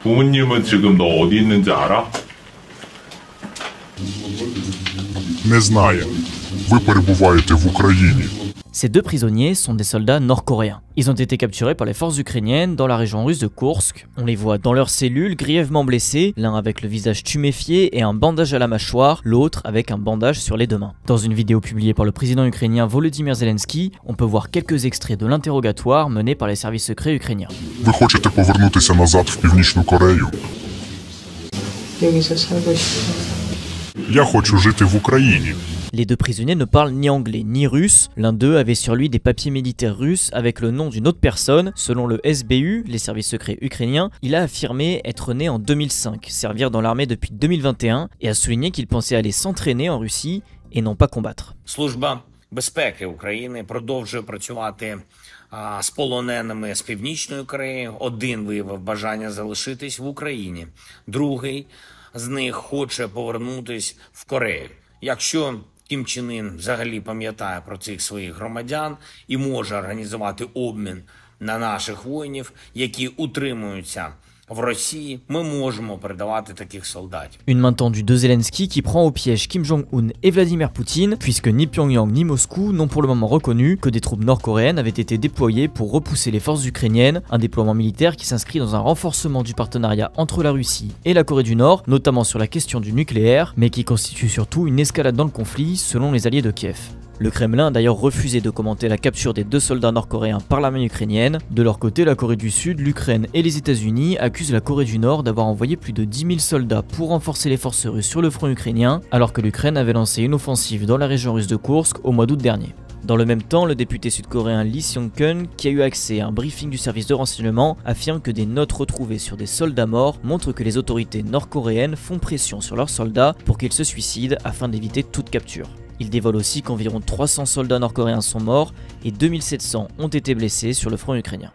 부모님은 지금 너 어디 있는지 알아? Не знає. Ви перебуваєте в Україні. Ces deux prisonniers sont des soldats nord-coréens. Ils ont été capturés par les forces ukrainiennes dans la région russe de Koursk. On les voit dans leurs cellules grièvement blessés, l'un avec le visage tuméfié et un bandage à la mâchoire, l'autre avec un bandage sur les deux mains. Dans une vidéo publiée par le président ukrainien Volodymyr Zelensky, on peut voir quelques extraits de l'interrogatoire mené par les services secrets ukrainiens. Ви хочете повернутися назад в Північну Корею? Я хочу жити в Україні. Les deux prisonniers ne parlent ni anglais ni russe. L'un d'eux avait sur lui des papiers militaires russes avec le nom d'une autre personne. Selon le SBU, les services secrets ukrainiens, il a affirmé être né en 2005, servir dans l'armée depuis 2021 et a souligné qu'il pensait aller s'entraîner en Russie et non pas combattre. Служба безпеки України продовжує працювати з полоненими з Північної Кореї. Один виявив бажання залишитись в Україні. Другий з них хоче повернутись в Корею. Якщо Кім Чен Ін взагалі пам'ятає про цих своїх громадян і може організувати обмін на наших воїнів, які утримуються в Росії, ми можемо передавати таких солдатів. Une main tendue de Zelensky qui prend au piège Kim Jong-un et Vladimir Poutine, puisque ni Pyongyang ni Moscou n'ont pour le moment reconnu que des troupes nord-coréennes avaient été déployées pour repousser les forces ukrainiennes, un déploiement militaire qui s'inscrit dans un renforcement du partenariat entre la Russie et la Corée du Nord, notamment sur la question du nucléaire, mais qui constitue surtout une escalade dans le conflit selon les alliés de Kiev. Le Kremlin a d'ailleurs refusé de commenter la capture des deux soldats nord-coréens par l'armée ukrainienne. De leur côté, la Corée du Sud, l'Ukraine et les États-Unis accusent la Corée du Nord d'avoir envoyé plus de 10 000 soldats pour renforcer les forces russes sur le front ukrainien, alors que l'Ukraine avait lancé une offensive dans la région russe de Koursk au mois d'août dernier. Dans le même temps, le député sud-coréen Lee Seong-keun, qui a eu accès à un briefing du service de renseignement, affirme que des notes retrouvées sur des soldats morts montrent que les autorités nord-coréennes font pression sur leurs soldats pour qu'ils se suicident afin d'éviter toute capture. Il dévoile aussi qu'environ 300 soldats nord-coréens sont morts et 2700 ont été blessés sur le front ukrainien.